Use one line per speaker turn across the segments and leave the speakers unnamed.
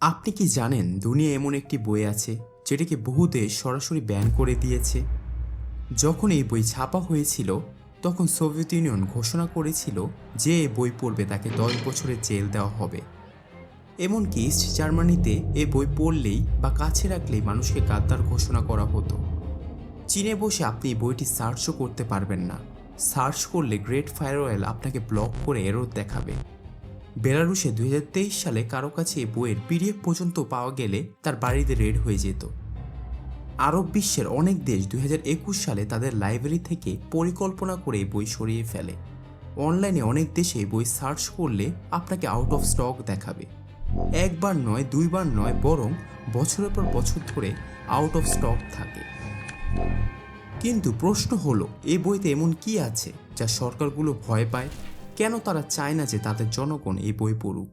আপনি কি জানেন দুনিয়া এমন একটি বই আছে যেটাকে বহু দেশ সরাসরি ব্যান করে দিয়েছে? যখন এই বই ছাপা হয়েছিল তখন সোভিয়েত ইউনিয়ন ঘোষণা করেছিল যে এই বই পড়বে তাকে 10 বছরের জেল দেওয়া হবে। এমনকি ইস্ট জার্মানিতে এই বই পড়লেই বা কাছে রাখলেই মানুষকে গাদ্দার ঘোষণা করা হতো। চীনে বসে আপনি এই বইটি সার্চও করতে পারবেন না। সার্চ করলে গ্রেট ফায়ারওয়েল আপনাকে ব্লক করে এরর দেখাবে। বেলারুশে 2023 সালে কারো কাছে এই বইয়ের পিডিএফ পর্যন্ত পাওয়া গেলে তার বাড়িতে রেড হয়ে যেত। আরব বিশ্বের অনেক দেশ 2021 সালে তাদের লাইব্রেরি থেকে পরিকল্পনা করে এই বই সরিয়ে ফেলে। অনলাইনে অনেক দেশে বই সার্চ করলে আপনাকে আউট অফ স্টক দেখাবে। একবার নয়, দুইবার নয়, বরং বছরের পর বছর ধরে আউট অফ স্টক থাকে। কিন্তু প্রশ্ন হলো, এই বইতে এমন কি আছে যা সরকারগুলো ভয় পায়? কেন তারা চায় না যে তাদের জনগণ এই বই পড়ুক?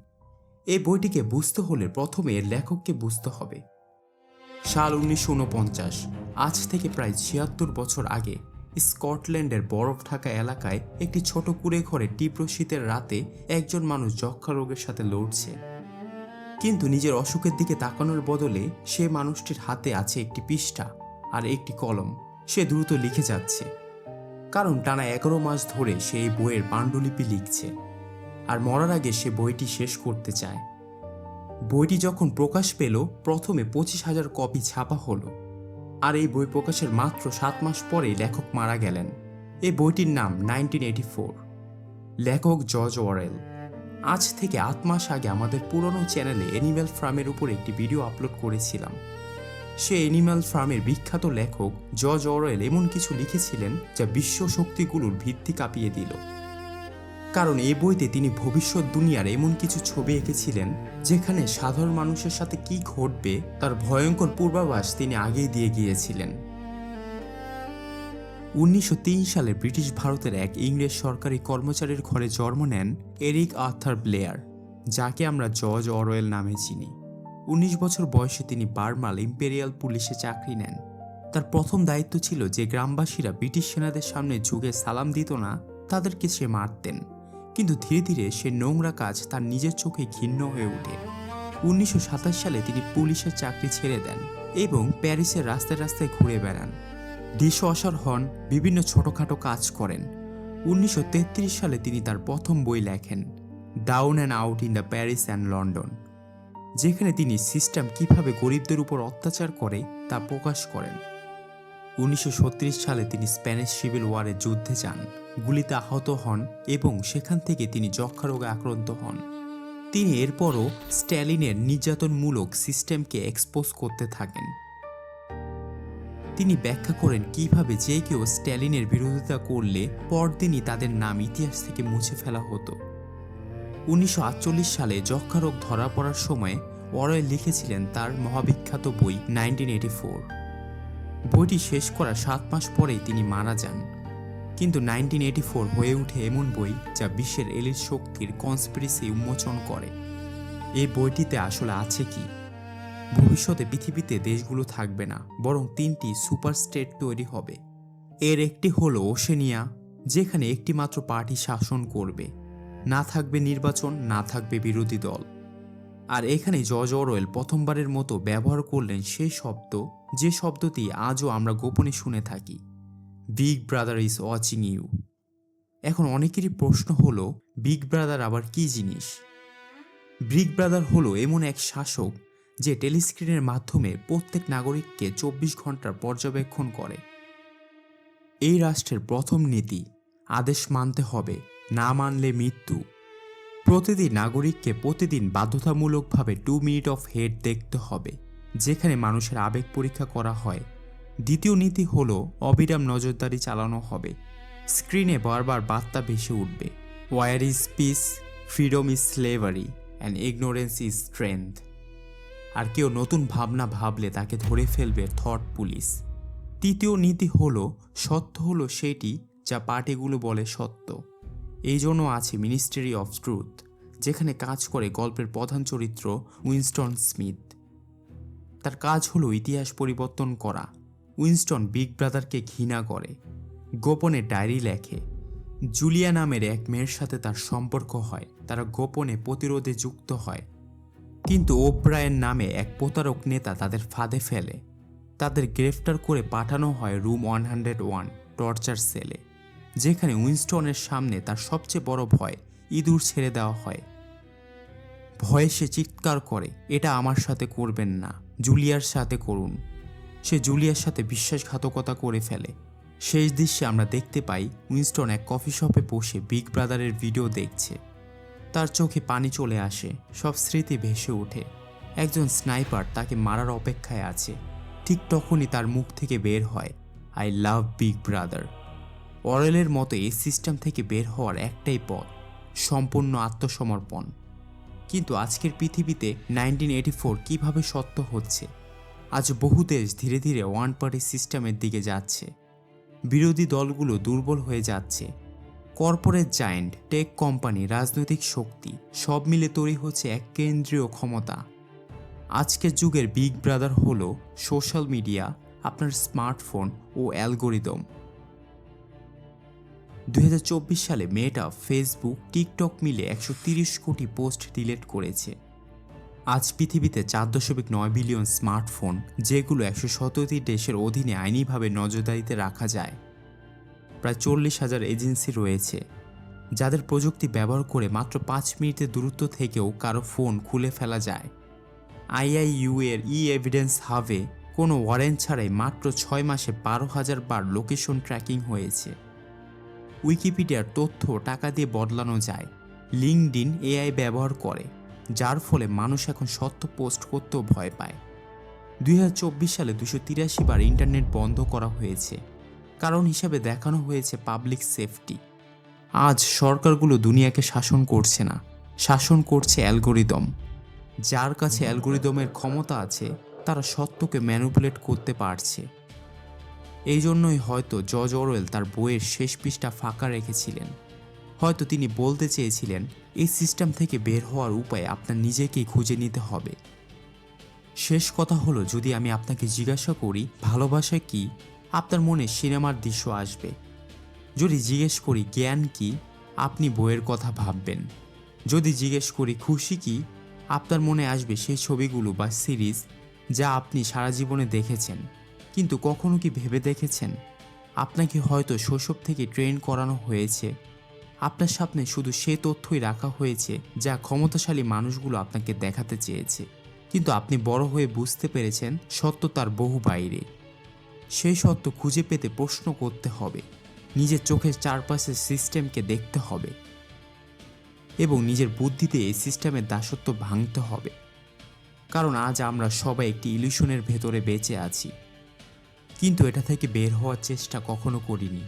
এই বইটিকে বুঝতে হলে প্রথমে এর লেখককে বুঝতে হবে। সাল 1949, আজ থেকে প্রায় 76 বছর আগে স্কটল্যান্ডের বরফ ঢাকা এলাকায় একটি ছোট কুঁড়ে ঘরে তীব্র শীতের রাতে একজন মানুষ যক্ষ্মা রোগের সাথে লড়ছে। কিন্তু নিজের অসুখের দিকে তাকানোর বদলে সে মানুষটির হাতে আছে একটি পৃষ্ঠা আর একটি কলম। সে দ্রুত লিখে যাচ্ছে, কারণ টানা 11 মাস ধরে সে এই বইয়ের পাণ্ডুলিপি লিখছে, আর মরার আগে সে বইটি শেষ করতে চায়। বইটি যখন প্রকাশ পেল প্রথমে 25,000 কপি ছাপা হলো, আর এই বই প্রকাশের মাত্র 7 মাস পরেই লেখক মারা গেলেন। এই বইটির নাম 1984। লেখক জর্জ অরেল। আজ থেকে 8 মাস আগে আমাদের পুরনো চ্যানেলে অ্যানিম্যাল ফার্মের উপর একটি ভিডিও আপলোড করেছিলাম। সে অ্যানিম্যাল ফার্মের বিখ্যাত লেখক জর্জ অরওয়েল এমন কিছু লিখেছিলেন যা বিশ্ব শক্তিগুলোর ভিত্তি কাঁপিয়ে দিল। কারণ এই বইতে তিনি ভবিষ্যৎ দুনিয়ার এমন কিছু ছবি এঁকেছিলেন যেখানে সাধারণ মানুষের সাথে কি ঘটবে তার ভয়ঙ্কর পূর্বাভাস তিনি আগেই দিয়ে গিয়েছিলেন। 1903 সালে ব্রিটিশ ভারতের এক ইংরেজ সরকারি কর্মচারীর ঘরে জন্ম নেন এরিক আর্থার ব্লেয়ার, যাকে আমরা জর্জ অরওয়েল নামে চিনি। 19 বছর বয়সে তিনি বার্মাল ইম্পেরিয়াল পুলিশে চাকরি নেন। তার প্রথম দায়িত্ব ছিল যে গ্রামবাসীরা ব্রিটিশ সেনাদের সামনে ঝুঁকে সালাম দিত না তাদেরকে সে মারতেন। কিন্তু ধীরে ধীরে সে নোংরা কাজ তার নিজের চোখে ঘৃণ্য হয়ে ওঠে। 1927 সালে তিনি পুলিশের চাকরি ছেড়ে দেন এবং প্যারিসের রাস্তায় রাস্তায় ঘুরে বেড়ান। ডিশওয়াশার হন, বিভিন্ন ছোটখাটো কাজ করেন। 1933 সালে তিনি তার প্রথম বই লেখেন, down and out in the Paris and London, যেখানে তিনি সিস্টেম কিভাবে গরিবদের উপর অত্যাচার করে তা প্রকাশ করেন। 1936 সালে তিনি স্প্যানিশ সিভিল ওয়ারে যুদ্ধে যান, গুলিতে আহত হন এবং সেখান থেকে তিনি যক্ষ্মা রোগে আক্রান্ত হন। তিনি এরপরও স্ট্যালিনের নির্যাতনমূলক সিস্টেমকে এক্সপোজ করতে থাকেন। তিনি ব্যাখ্যা করেন কিভাবে যে কেউ স্ট্যালিনের বিরোধিতা করলে পরদিনই তাদের নাম ইতিহাস থেকে মুছে ফেলা হতো। 1948 সালে যক্ষ্মা রোগ ধরা পড়ার সময় অরওয়েল লিখেছিলেন তার মহাবিখ্যাত বই 1984। বইটি শেষ করার 7 মাস পরেই তিনি মারা যান। কিন্তু 1984 হয়ে ওঠে এমন বই যা বিশ্বের এলিট শক্তির কনস্পিরেসি উন্মোচন করে। এই বইটিতে আসলে আছে কি? ভবিষ্যতে পৃথিবীতে দেশগুলো থাকবে না, বরং 3টি সুপার স্টেট তৈরি হবে। এর একটি হলো ওশেনিয়া, যেখানে একটি মাত্র পার্টি শাসন করবে, না থাকবে নির্বাচন, না থাকবে বিরোধী দল। আর এখানে জর্জ অরওয়েল প্রথমবারের মতো ব্যবহার করলেন সেই শব্দ, যে শব্দটি আজও আমরা গোপনে শুনে থাকি, big brother is watching you. এখন অনেকেরই প্রশ্ন হলো, বিগ ব্রাদার আবার কি জিনিস? বিগ ব্রাদার হলো এমন এক শাসক যে টেলিস্ক্রিনের মাধ্যমে প্রত্যেক নাগরিককে 24 ঘন্টার পর্যবেক্ষণ করে। এই রাষ্ট্রের প্রথম নীতি, আদেশ মানতে হবে, না মানলে মৃত্যু। প্রতিটি নাগরিককে প্রতিদিন বাধ্যতামূলকভাবে 2 মিনিট অফ হেড দেখতে হবে, যেখানে মানুষের আবেগ পরীক্ষা করা হয়। দ্বিতীয় নীতি হলো অবিরাম নজরদারি চালানো হবে। স্ক্রিনে বারবার বার্তা ভেসে উঠবে, war is peace, freedom is slavery and ignorance is strength. আর কেউ নতুন ভাবনা ভাবলে তাকে ধরে ফেলবে থট পুলিশ। তৃতীয় নীতি হলো সত্য হলো সেটি যা পার্টিগুলো বলে সত্য। এই জন্য আছে মিনিস্ট্রি অফ ট্রুথ, যেখানে কাজ করে গল্পের প্রধান চরিত্র উইনস্টন স্মিথ। তার কাজ হলো ইতিহাস পরিবর্তন করা। উইনস্টন বিগ ব্রাদারকে ঘৃণা করে, গোপনে ডায়েরি লেখে। জুলিয়া নামের এক মেয়ের সাথে তার সম্পর্ক হয়, তারা গোপনে প্রতিরোধে যুক্ত হয়। কিন্তু ওব্রায়েন নামে এক প্রতারক নেতা তাদের ফাঁদে ফেলে। তাদের গ্রেফতার করে পাঠানো হয় রুম 101 টর্চার সেলে, যেখানে উইনস্টনের সামনে তার সবচেয়ে বড় ভয় ইঁদুর ছেড়ে দেওয়া হয়। ভয়ে সে চিৎকার করে, এটা আমার সাথে করবেন না, জুলিয়ার সাথে করুন। সে জুলিয়ার সাথে বিশ্বাসঘাতকতা করে ফেলে। শেষ দৃশ্যে আমরা দেখতে পাই উইনস্টন এক কফি শপে বসে বিগ ব্রাদারের ভিডিও দেখছে। তার চোখে পানি চলে আসে, সব স্মৃতি ভেসে ওঠে। একজন স্নাইপার তাকে মারার অপেক্ষায় আছে। ঠিক তখনই তার মুখ থেকে বের হয়, আই লাভ বিগ ব্রাদার। অরেলের মতো এই সিস্টেম থেকে বের হওয়ার একটাই পথ, সম্পূর্ণ আত্মসমর্পণ। কিন্তু আজকের পৃথিবীতে 1984 কিভাবে সত্য হচ্ছে? আজ বহু দেশ ধীরে ধীরে ওয়ান পার্টি সিস্টেমের দিকে যাচ্ছে। বিরোধী দলগুলো দুর্বল হয়ে যাচ্ছে। কর্পোরেট জায়ান্ট, টেক কোম্পানি, রাজনৈতিক শক্তি সব মিলে তৈরি হচ্ছে এক কেন্দ্রীয় ক্ষমতা। আজকের যুগের বিগ ব্রাদার হলো সোশ্যাল মিডিয়া, আপনার স্মার্টফোন ও অ্যালগোরিদম। 2024 সালে মেটা, ফেসবুক, টিকটক মিলে 130 কোটি পোস্ট ডিলিট করেছে। আজ পৃথিবীতে 4.9 বিলিয়ন স্মার্টফোন, যেগুলো 117টি দেশের অধীনে আইনিভাবে নজরদারিতে রাখা যায়। প্রায় 40,000 এজেন্সি রয়েছে, যাদের প্রযুক্তি ব্যবহার করে মাত্র 5 মিনিটের দূরত্ব থেকেও কারো ফোন খুলে ফেলা যায়। আইআইইউ এর এভিডেন্স হাবে কোনো ওয়ারেন্ট ছাড়াই মাত্র 6 মাসে 12,000 বার লোকেশন ট্র্যাকিং হয়েছে। উইকিপিডিয়ার তথ্য টাকা দিয়ে বদলানো যায়। লিঙ্কডইন এআই ব্যবহার করে, যার ফলে মানুষ এখন সত্য পোস্ট করতেও ভয় পায়। 2024 সালে 283 বার ইন্টারনেট বন্ধ করা হয়েছে। কারণ হিসাবে দেখানো হয়েছে পাবলিক সেফটি। আজ সরকারগুলো দুনিয়াকে শাসন করছে না, শাসন করছে অ্যালগোরিদম। যার কাছে অ্যালগোরিদমের ক্ষমতা আছে, তারা সত্যকে ম্যানিপুলেট করতে পারছে। এই জন্যই হয়তো জর্জ অরওয়েল তার বইয়ের শেষ পৃষ্ঠা ফাঁকা রেখেছিলেন। হয়তো তিনি বলতে চেয়েছিলেন, এই সিস্টেম থেকে বের হওয়ার উপায় আপনার নিজেকেই খুঁজে নিতে হবে। শেষ কথা হলো, যদি আমি আপনাকে জিজ্ঞাসা করি ভালোবাসা কি, আপনার মনে সিনেমার দৃশ্য আসবে। যদি জিজ্ঞেস করি জ্ঞান কি, আপনি বইয়ের কথা ভাববেন। যদি জিজ্ঞেস করি খুশি কি, আপনার মনে আসবে সেই ছবিগুলো বা সিরিজ যা আপনি সারা জীবনে দেখেছেন। কিন্তু কখনো কি ভেবে দেখেছেন, আপনাকে হয়তো শৈশব থেকে ট্রেন করানো হয়েছে, আপনার সামনে শুধু সে তথ্যই রাখা হয়েছে যা ক্ষমতাশালী মানুষগুলো আপনাকে দেখাতে চেয়েছে। কিন্তু আপনি বড় হয়ে বুঝতে পেরেছেন সত্য তার বহু বাইরে। সেই সত্য খুঁজে পেতে প্রশ্ন করতে হবে, নিজের চোখের চারপাশের সিস্টেমকে দেখতে হবে এবং নিজের বুদ্ধিতে এই সিস্টেমের দাসত্ব ভাঙতে হবে। কারণ আজ আমরা সবাই একটি ইলিউশনের ভেতরে বেঁচে আছি, কিন্তু এটা থেকে বের হওয়ার চেষ্টা কখনো করিনি।